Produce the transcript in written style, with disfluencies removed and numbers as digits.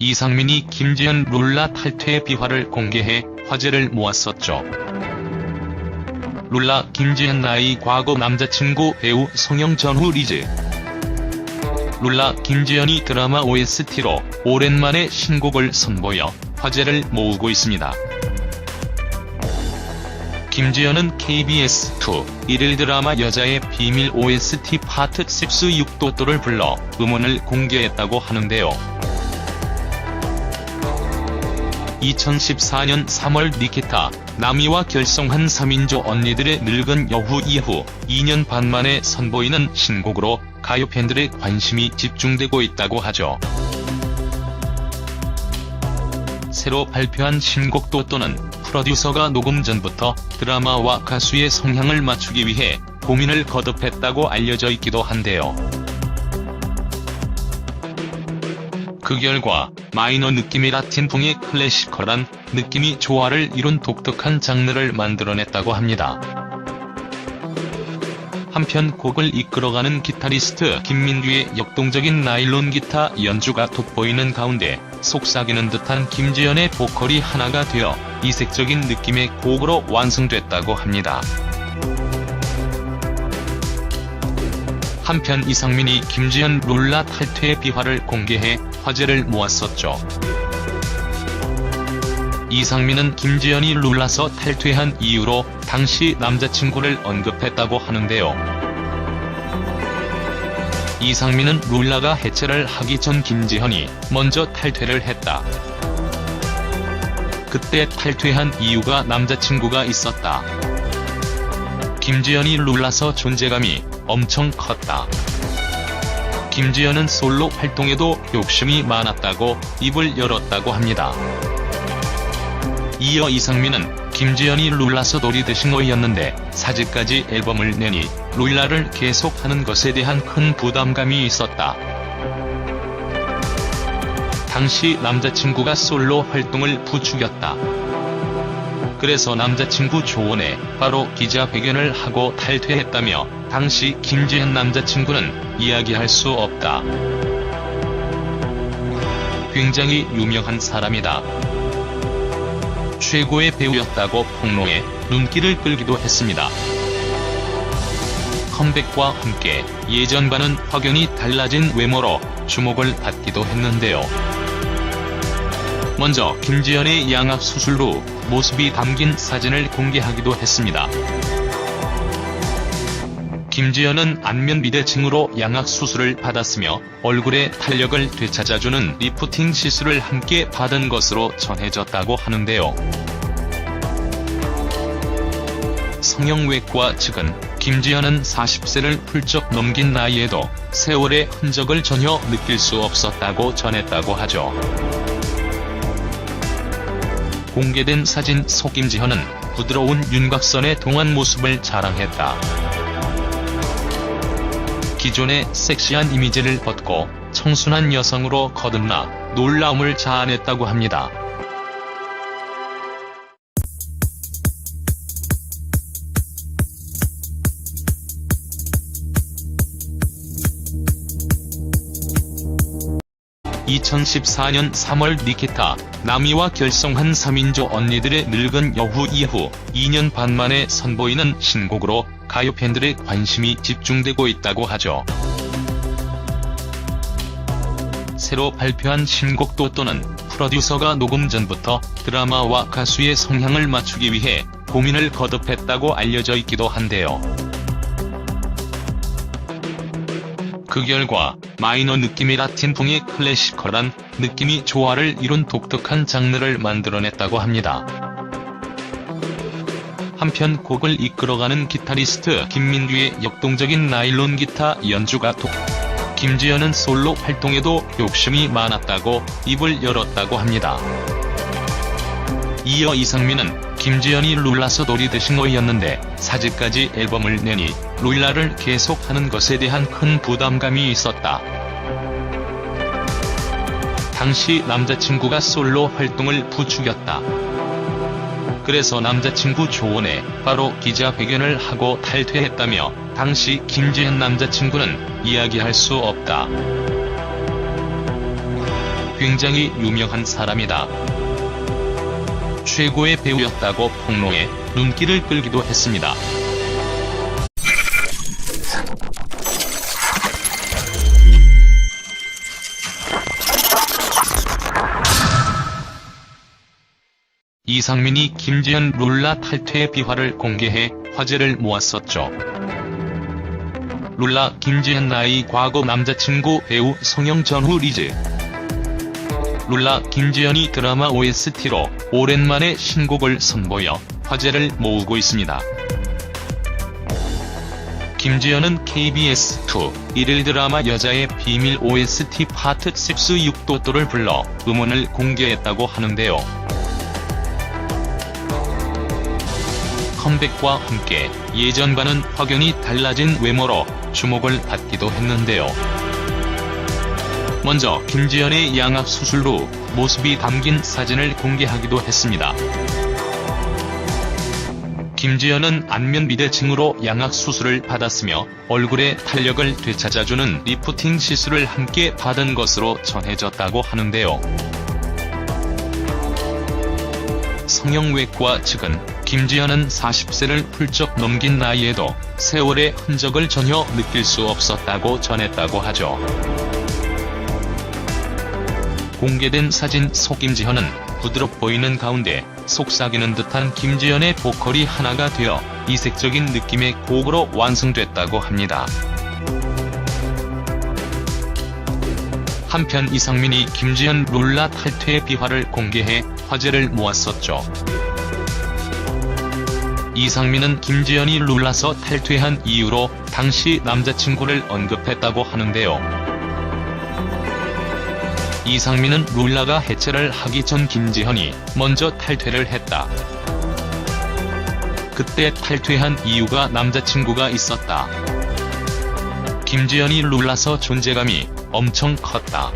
이상민이 김지현 룰라 탈퇴 비화를 공개해 화제를 모았었죠. 룰라 김지현 나이 과거 남자친구 배우 성형 전후 리즈. 룰라 김지현이 드라마 OST로 오랜만에 신곡을 선보여 화제를 모으고 있습니다. 김지현은 KBS2 일일 드라마 여자의 비밀 OST 파트 6 6도또를 불러 음원을 공개했다고 하는데요. 2014년 3월 니키타, 나미와 결성한 3인조 언니들의 늙은 여후 이후 2년 반 만에 선보이는 신곡으로 가요 팬들의 관심이 집중되고 있다고 하죠. 새로 발표한 신곡 또또는 프로듀서가 녹음 전부터 드라마와 가수의 성향을 맞추기 위해 고민을 거듭했다고 알려져 있기도 한데요. 그 결과 마이너 느낌의 라틴풍의 클래시컬한 느낌이 조화를 이룬 독특한 장르를 만들어냈다고 합니다. 한편 곡을 이끌어가는 기타리스트 김민규의 역동적인 나일론 기타 연주가 돋보이는 가운데 속삭이는 듯한 김지현의 보컬이 하나가 되어 이색적인 느낌의 곡으로 완성됐다고 합니다. 한편 이상민이 김지현 룰라 탈퇴 비화를 공개해 화제를 모았었죠. 이상민은 김지현이 룰라서 탈퇴한 이유로 당시 남자친구를 언급했다고 하는데요. 이상민은 룰라가 해체를 하기 전 김지현이 먼저 탈퇴를 했다. 그때 탈퇴한 이유가 남자친구가 있었다. 김지현이 룰라서 존재감이 엄청 컸다. 김지현은 솔로 활동에도 욕심이 많았다고 입을 열었다고 합니다. 이어 이상민은 김지현이 룰라서 놀이드싱어였는데 사직까지 앨범을 내니 룰라를 계속하는 것에 대한 큰 부담감이 있었다. 당시 남자친구가 솔로 활동을 부추겼다. 그래서 남자친구 조언에 바로 기자회견을 하고 탈퇴했다며 당시 김지현 남자친구는 이야기할 수 없다. 굉장히 유명한 사람이다. 최고의 배우였다고 폭로해 눈길을 끌기도 했습니다. 컴백과 함께 예전과는 확연히 달라진 외모로 주목을 받기도 했는데요. 먼저 김지현의 양악 수술 후 모습이 담긴 사진을 공개하기도 했습니다. 김지현은 안면 비대칭으로 양악 수술을 받았으며 얼굴의 탄력을 되찾아주는 리프팅 시술을 함께 받은 것으로 전해졌다고 하는데요. 성형외과 측은 김지현은 40세를 훌쩍 넘긴 나이에도 세월의 흔적을 전혀 느낄 수 없었다고 전했다고 하죠. 공개된 사진 속 김지현은 부드러운 윤곽선의 동안 모습을 자랑했다. 기존의 섹시한 이미지를 벗고 청순한 여성으로 거듭나 놀라움을 자아냈다고 합니다. (2014년 3월) 니키타, 나미와 결성한 3인조 언니들의 늙은 여후 이후 2년 반 만에 선보이는 신곡으로 가요 팬들의 관심이 집중되고 있다고 하죠. 새로 발표한 신곡 또또는 프로듀서가 녹음 전부터 드라마와 가수의 성향을 맞추기 위해 고민을 거듭했다고 알려져 있기도 한데요. 그 결과 마이너 느낌의 라틴풍의 클래시컬한 느낌이 조화를 이룬 독특한 장르를 만들어냈다고 합니다. 한편 곡을 이끌어가는 기타리스트 김민규의 역동적인 나일론 기타 연주가 김지현은 솔로 활동에도 욕심이 많았다고 입을 열었다고 합니다. 이어 이상민은 김지현이 룰라서 놀이드싱어였는데 사직까지 앨범을 내니 룰라를 계속하는 것에 대한 큰 부담감이 있었다. 당시 남자친구가 솔로 활동을 부추겼다. 그래서 남자친구 조언에 바로 기자회견을 하고 탈퇴했다며 당시 김지현 남자친구는 이야기할 수 없다. 굉장히 유명한 사람이다. 최고의 배우였다고 폭로해 눈길을 끌기도 했습니다. 이상민이 김지현 룰라 탈퇴 비화를 공개해 화제를 모았었죠. 룰라 김지현 나이 과거 남자친구 배우 성형 전후 리즈. 룰라 김지현이 드라마 OST로 오랜만에 신곡을 선보여 화제를 모으고 있습니다. 김지현은 KBS2 일일 드라마 여자의 비밀 OST 파트 6 육도또를 불러 음원을 공개했다고 하는데요. 컴백과 함께 예전과는 확연히 달라진 외모로 주목을 받기도 했는데요. 먼저 김지현의 양악 수술 후 모습이 담긴 사진을 공개하기도 했습니다. 김지현은 안면 비대증으로 양악 수술을 받았으며 얼굴의 탄력을 되찾아주는 리프팅 시술을 함께 받은 것으로 전해졌다고 하는데요. 성형외과 측은 김지현은 40세를 훌쩍 넘긴 나이에도 세월의 흔적을 전혀 느낄 수 없었다고 전했다고 하죠. 공개된 사진 속 김지현은 부드럽 보이는 가운데 속삭이는 듯한 김지현의 보컬이 하나가 되어 이색적인 느낌의 곡으로 완성됐다고 합니다. 한편 이상민이 김지현 룰라 탈퇴 비화를 공개해 화제를 모았었죠. 이상민은 김지현이 룰라서 탈퇴한 이유로 당시 남자친구를 언급했다고 하는데요. 이상민은 룰라가 해체를 하기 전 김지현이 먼저 탈퇴를 했다. 그때 탈퇴한 이유가 남자친구가 있었다. 김지현이 룰라서 존재감이 엄청 컸다.